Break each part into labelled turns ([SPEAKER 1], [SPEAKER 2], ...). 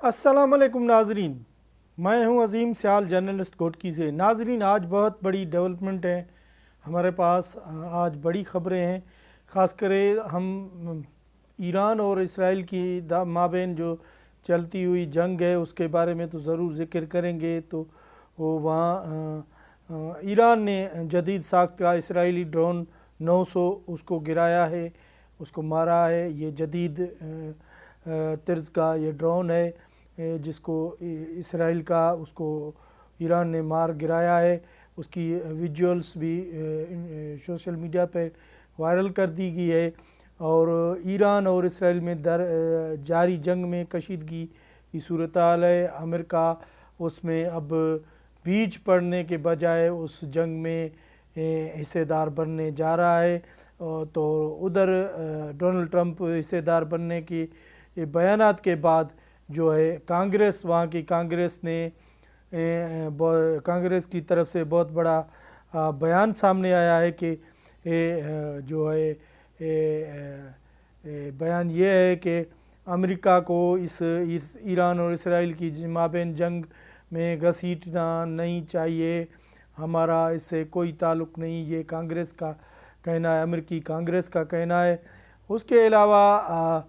[SPEAKER 1] السلام علیکم ناظرین، میں ہوں عظیم سیال جرنلسٹ گھوٹکی سے۔ ناظرین، آج بہت بڑی ڈیولپمنٹ ہے ہمارے پاس، آج بڑی خبریں ہیں۔ خاص کرے ہم ایران اور اسرائیل کی مابین جو چلتی ہوئی جنگ ہے اس کے بارے میں تو ضرور ذکر کریں گے۔ تو وہاں ایران نے جدید ساخت کا اسرائیلی ڈرون 900 اس کو گرایا ہے، اس کو مارا ہے۔ یہ جدید طرز کا یہ ڈرون ہے جس کو اسرائیل کا اس کو ایران نے مار گرایا ہے۔ اس کی ویجولز بھی سوشل میڈیا پہ وائرل کر دی گئی ہے، اور ایران اور اسرائیل میں جاری جنگ میں کشیدگی کی صورتحال ہے۔ امریکہ اس میں اب بیچ پڑنے کے بجائے اس جنگ میں حصے دار بننے جا رہا ہے، تو ادھر ڈونلڈ ٹرمپ حصے دار بننے کی بیانات کے بعد جو ہے کانگریس، وہاں کی کانگریس نے کانگریس کی طرف سے بہت بڑا بیان سامنے آیا ہے کہ جو ہے بیان یہ ہے کہ امریکہ کو اس ایران اور اسرائیل کی مابین جنگ میں گھسیٹنا نہیں چاہیے، ہمارا اس سے کوئی تعلق نہیں، یہ کانگریس کا کہنا ہے، امریکی کانگریس کا کہنا ہے۔ اس کے علاوہ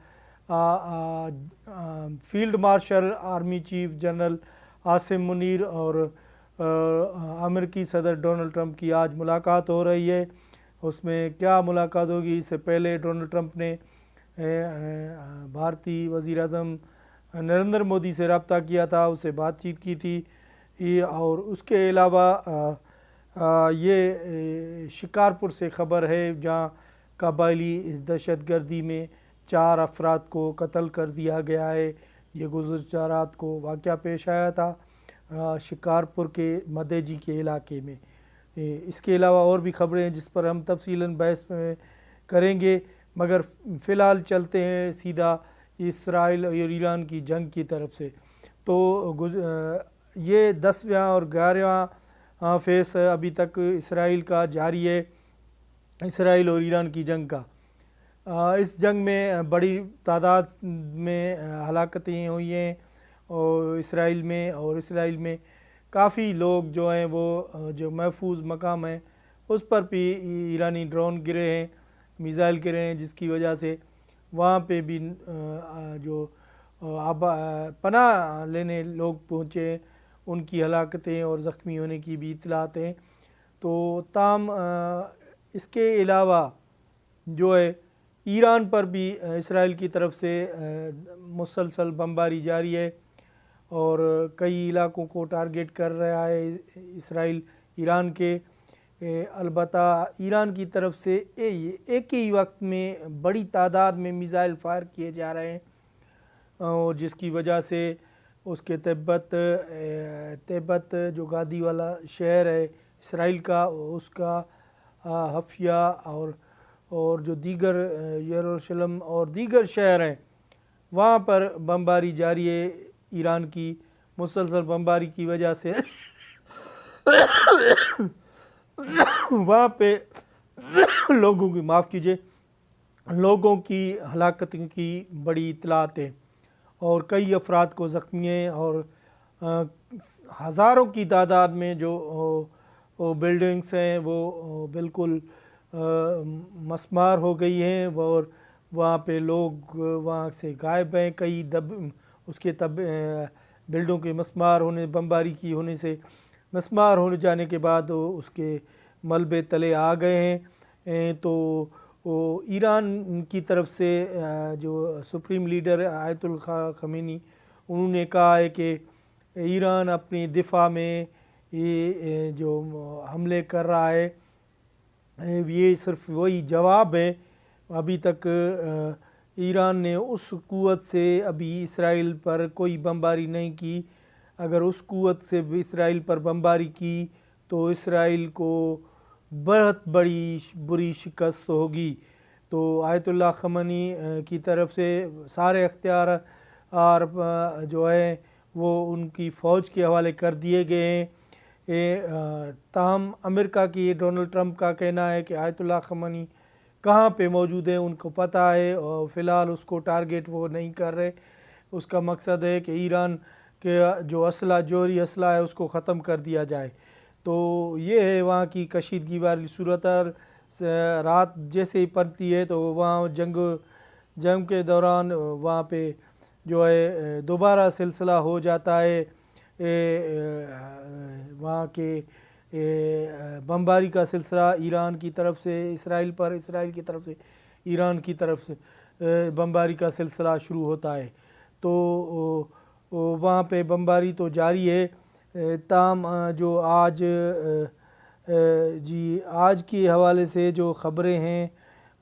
[SPEAKER 1] field marshal army chief general Asim Munir اور امریکی صدر ڈونلڈ ٹرمپ کی آج ملاقات ہو رہی ہے۔ اس میں کیا ملاقات ہوگی؟ اس سے پہلے ڈونلڈ ٹرمپ نے بھارتی وزیر اعظم نریندر مودی سے رابطہ کیا تھا، اس سے بات چیت کی تھی۔ اور اس کے علاوہ یہ شکارپور سے خبر ہے جہاں قبائلی دہشت گردی میں 4 افراد کو قتل کر دیا گیا ہے۔ یہ گزشتہ رات کو واقعہ پیش آیا تھا شکارپور کے مدیجی کے علاقے میں۔ اس کے علاوہ اور بھی خبریں ہیں جس پر ہم تفصیلاً بحث کریں گے، مگر فی الحال چلتے ہیں سیدھا اسرائیل اور ایران کی جنگ کی طرف سے۔ تو یہ 10واں اور 11واں فیس ابھی تک اسرائیل کا جاری ہے، اسرائیل اور ایران کی جنگ کا۔ اس جنگ میں بڑی تعداد میں ہلاکتیں ہوئی ہیں اور اسرائیل میں کافی لوگ جو ہیں وہ جو محفوظ مقام ہیں اس پر بھی ایرانی ڈرون گرے ہیں، میزائل گرے ہیں، جس کی وجہ سے وہاں پہ بھی جو پناہ لینے لوگ پہنچے ہیں ان کی ہلاکتیں اور زخمی ہونے کی بھی اطلاعات ہیں۔ تو تاہم اس کے علاوہ جو ہے ایران پر بھی اسرائیل کی طرف سے مسلسل بمباری جاری ہے اور کئی علاقوں کو ٹارگیٹ کر رہا ہے اسرائیل ایران کے۔ البتہ ایران کی طرف سے ایک ہی وقت میں بڑی تعداد میں میزائل فائر کیے جا رہے ہیں، اور جس کی وجہ سے اس کے تبت جو گادی والا شہر ہے اسرائیل کا، اس کا حفیہ اور جو دیگر یروشلم اور دیگر شہر ہیں وہاں پر بمباری جاری ہے۔ ایران کی مسلسل بمباری کی وجہ سے وہاں پہ لوگوں کی ہلاکت کی بڑی اطلاعات ہیں اور کئی افراد کو زخمی ہیں، اور ہزاروں کی تعداد میں جو بلڈنگز ہیں وہ بالکل مسمار ہو گئی ہیں، اور وہاں پہ لوگ وہاں سے غائب ہیں۔ کئی اس کے بلڈوں کے بمباری کی ہونے سے مسمار ہونے جانے کے بعد اس کے ملبے تلے آ گئے ہیں۔ تو ایران کی طرف سے جو سپریم لیڈر آیت اللہ خمینی، انہوں نے کہا ہے کہ ایران اپنی دفاع میں یہ جو حملے کر رہا ہے یہ صرف وہی جواب ہے۔ ابھی تک ایران نے اس قوت سے ابھی اسرائیل پر کوئی بمباری نہیں کی، اگر اس قوت سے بھی اسرائیل پر بمباری کی تو اسرائیل کو بہت بری شکست ہوگی۔ تو آیت اللہ خمینی کی طرف سے سارے اختیار جو ہیں وہ ان کی فوج کے حوالے کر دیے گئے ہیں۔ تاہم امریکہ کی ڈونلڈ ٹرمپ کا کہنا ہے کہ آیت اللہ خمینی کہاں پہ موجود ہے ان کو پتہ ہے، اور فی الحال اس کو ٹارگیٹ وہ نہیں کر رہے۔ اس کا مقصد ہے کہ ایران کے جو اسلحہ جوہری اسلحہ ہے اس کو ختم کر دیا جائے۔ تو یہ ہے وہاں کی کشیدگی والی صورت، اور رات جیسے ہی پڑتی ہے تو وہاں جنگ کے دوران وہاں پہ جو ہے دوبارہ سلسلہ ہو جاتا ہے وہاں کے بمباری کا سلسلہ ایران کی طرف سے اسرائیل پر، اسرائیل کی طرف سے ایران کی طرف سے بمباری کا سلسلہ شروع ہوتا ہے۔ تو وہاں پہ بمباری تو جاری ہے، تاہم جو آج آج کے حوالے سے جو خبریں ہیں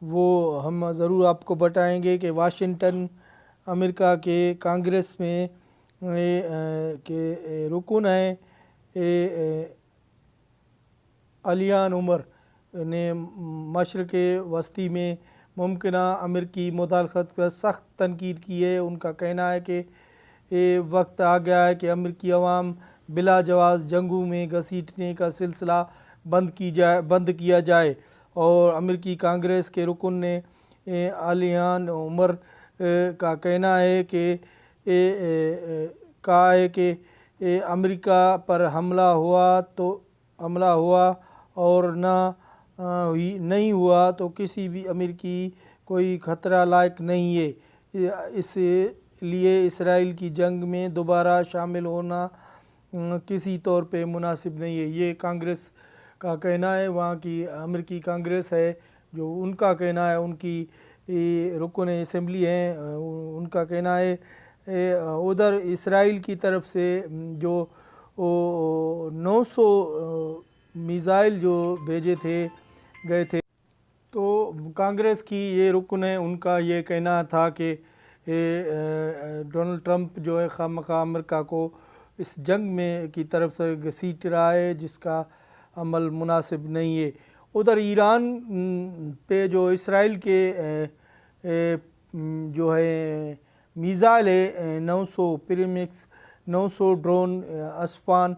[SPEAKER 1] وہ ہم ضرور آپ کو بتائیں گے کہ واشنگٹن امریکہ کے کانگریس میں کے رکن ہیں الیان عمر نے مشرق وسطی میں ممکنہ امریکی مداخلت پر سخت تنقید کی ہے۔ ان کا کہنا ہے کہ وقت آ گیا ہے کہ امریکی عوام بلا جواز جنگوں میں گھسیٹنے کا سلسلہ بند کیا جائے، اور امریکی کانگریس کے رکن نے الیان عمر کا کہنا ہے کہ امریکہ پر حملہ ہوا اور نہیں ہوا تو کسی بھی امریکی کوئی خطرہ لائق نہیں ہے، اس لیے اسرائیل کی جنگ میں دوبارہ شامل ہونا کسی طور پہ مناسب نہیں ہے۔ یہ کانگریس کا کہنا ہے، وہاں کی امریکی کانگریس ہے جو ان کا کہنا ہے، ان کی رکن اسمبلی ہیں، ان کا کہنا ہے۔ ادھر اسرائیل کی طرف سے جو 900 میزائل جو بھیجے گئے تھے، تو کانگریس کی یہ رکن ہے، ان کا یہ کہنا تھا کہ ڈونلڈ ٹرمپ جو ہے خواہ مخواہ امریکہ کو اس جنگ میں کی طرف سے گھسیٹ رہا ہے، جس کا عمل مناسب نہیں ہے۔ ادھر ایران پہ جو اسرائیل کے جو ہے میزائل ہے 900 پریمکس 900 ڈرون اسفان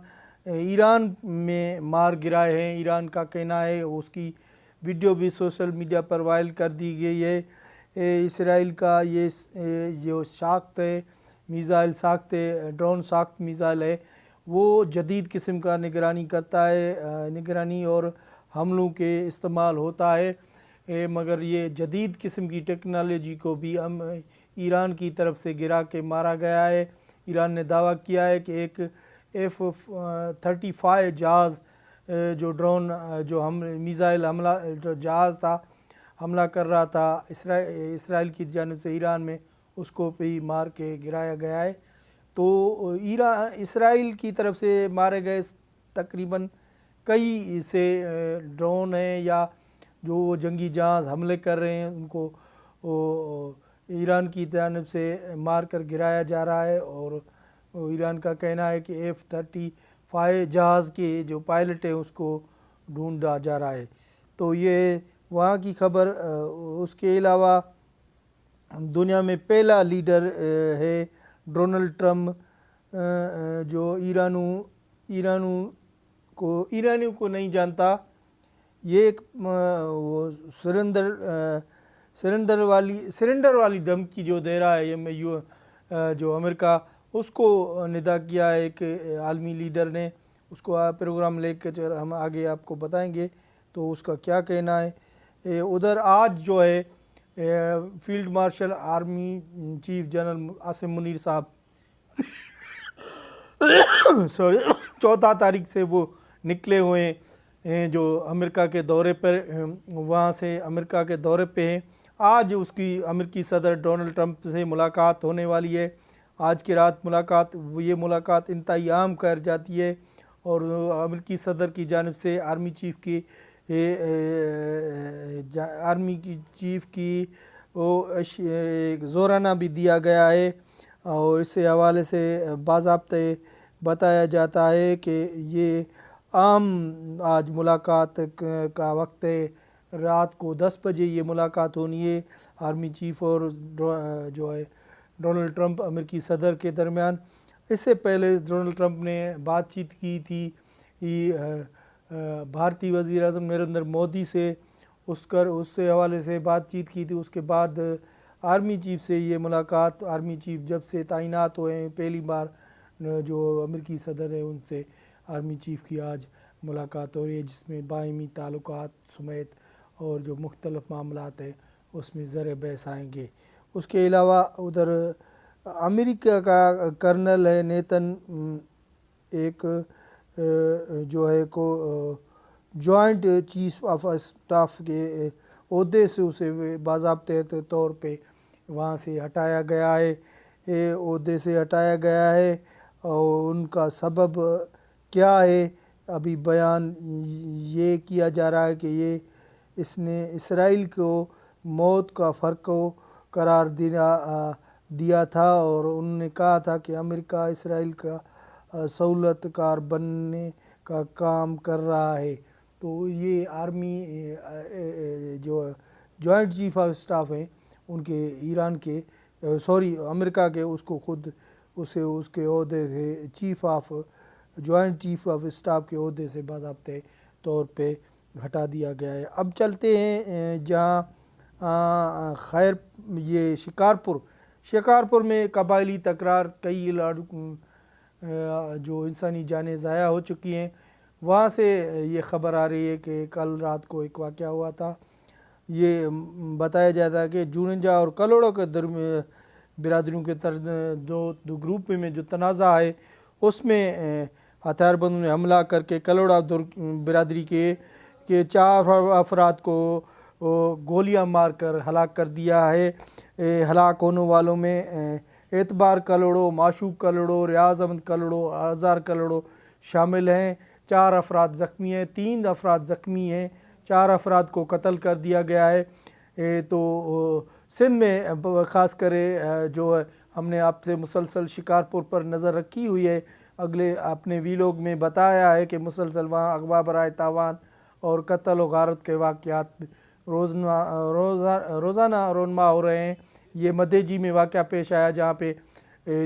[SPEAKER 1] ایران میں مار گرائے ہیں۔ ایران کا کہنا ہے، اس کی ویڈیو بھی سوشل میڈیا پر وائرل کر دی گئی ہے۔ اسرائیل کا یہ جو ساخت ہے میزائل ساخت ہے، ڈرون ساخت میزائل ہے، وہ جدید قسم کا نگرانی کرتا ہے، نگرانی اور حملوں کے استعمال ہوتا ہے، مگر یہ جدید قسم کی ٹیکنالوجی کو بھی ایران کی طرف سے گرا کے مارا گیا ہے۔ ایران نے دعویٰ کیا ہے کہ ایک F-35 جہاز جو ڈرون جو میزائل حملہ جہاز تھا، حملہ کر رہا تھا اسرائیل کی جانب سے ایران میں، اس کو بھی مار کے گرایا گیا ہے۔ تو اسرائیل کی طرف سے مارے گئے تقریباً کئی سے ڈرون ہیں یا جو جنگی جہاز حملے کر رہے ہیں، ان کو ایران کی جانب سے مار کر گرایا جا رہا ہے، اور ایران کا کہنا ہے کہ F-35 جہاز کے جو پائلٹ ہیں اس کو ڈھونڈا جا رہا ہے۔ تو یہ وہاں کی خبر۔ اس کے علاوہ دنیا میں پہلا لیڈر ہے ڈونلڈ ٹرمپ، جو ایرانیوں کو نہیں جانتا۔ یہ ایک سرنڈر والی دھمکی جو دے رہا ہے جو امریکہ، اس کو ندا کیا ہے ایک عالمی لیڈر نے، اس کو پروگرام لے کے ہم آگے آپ کو بتائیں گے تو اس کا کیا کہنا ہے۔ ادھر آج جو ہے field marshal army chief general Asim Munir صاحب 14 تاریخ سے وہ نکلے ہوئے ہیں جو امریکہ کے دورے پر، وہاں سے امریکہ کے دورے پہ ہیں۔ آج اس کی امریکی صدر ڈونلڈ ٹرمپ سے ملاقات ہونے والی ہے۔ آج کی رات یہ ملاقات انتہائی اہم کر جاتی ہے، اور امریکی صدر کی جانب سے آرمی چیف کی زورانہ بھی دیا گیا ہے، اور اس حوالے سے باضابطہ بتایا جاتا ہے کہ یہ عام آج ملاقات کا وقت ہے، رات کو 10 بجے یہ ملاقات ہونی ہے آرمی چیف اور جو ہے ڈونلڈ ٹرمپ امریکی صدر کے درمیان۔ اس سے پہلے ڈونلڈ ٹرمپ نے بات چیت کی تھی بھارتی وزیر اعظم نریندر مودی سے، اس سے حوالے سے بات چیت کی تھی۔ اس کے بعد آرمی چیف سے یہ ملاقات، آرمی چیف جب سے تعینات ہوئے ہیں پہلی بار جو امریکی صدر ہیں ان سے آرمی چیف کی آج ملاقات ہو رہی ہے، جس میں باہمی تعلقات سمیت اور جو مختلف معاملات ہیں اس میں زر بحث آئیں گے۔ اس کے علاوہ ادھر امریکہ کا کرنل ہے نیتن، ایک جو ہے کو جوائنٹ چیف آف اسٹاف کے عہدے سے اسے باضابطہ طور پہ وہاں سے ہٹایا گیا ہے، عہدے سے ہٹایا گیا ہے، اور ان کا سبب کیا ہے ابھی بیان یہ کیا جا رہا ہے کہ اس نے اسرائیل کو موت کا فرق قرار دیا تھا، اور انہوں نے کہا تھا کہ امریکہ اسرائیل کا سہولت کار بننے کا کام کر رہا ہے۔ تو یہ آرمی جو جوائنٹ چیف آف اسٹاف ہیں ان کے ایران کے امریکہ کے اس کو خود اسے اس کے عہدے سے جوائنٹ چیف آف اسٹاف کے عہدے سے باضابطہ طور پہ ہٹا دیا گیا ہے۔ اب چلتے ہیں جہاں یہ شکارپور میں قبائلی تکرار، کئی جو انسانی جانیں ضائع ہو چکی ہیں، وہاں سے یہ خبر آ رہی ہے کہ کل رات کو ایک واقعہ ہوا تھا۔ یہ بتایا جاتا ہے کہ جوننجا اور کلوڑوں کے درمیان برادریوں کے دو گروپ میں جو تنازع ہے اس میں ہتھیار بندوں نے حملہ کر کے کلوڑا برادری کے 4 افراد کو گولیاں مار کر ہلاک کر دیا ہے۔ ہلاک ہونے والوں میں اعتبار کلوڑو، معشوق کلوڑو، ریاض احمد کلوڑو، آزار کلوڑو شامل ہیں۔ 4 افراد زخمی ہیں، 3 افراد زخمی ہیں، 4 افراد کو قتل کر دیا گیا ہے۔ تو سندھ میں خاص کر جو ہم نے آپ سے مسلسل شکارپور پر نظر رکھی ہوئی ہے، اگلے اپنے ویلوگ میں بتایا ہے کہ مسلسل وہاں اغوا برائے تاوان اور قتل و غارت کے واقعات روزانہ رونما ہو رہے ہیں۔ یہ مدھے میں واقعہ پیش آیا جہاں پہ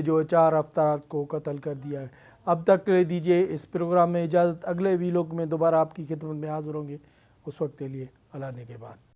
[SPEAKER 1] جو 4 افراد کو قتل کر دیا ہے۔ اب تک دیجیے اس پروگرام میں اجازت، اگلے ویلوگ میں دوبارہ آپ کی خدمت میں حاضر ہوں گے، اس وقت کے لیے اللہ نے کے بعد۔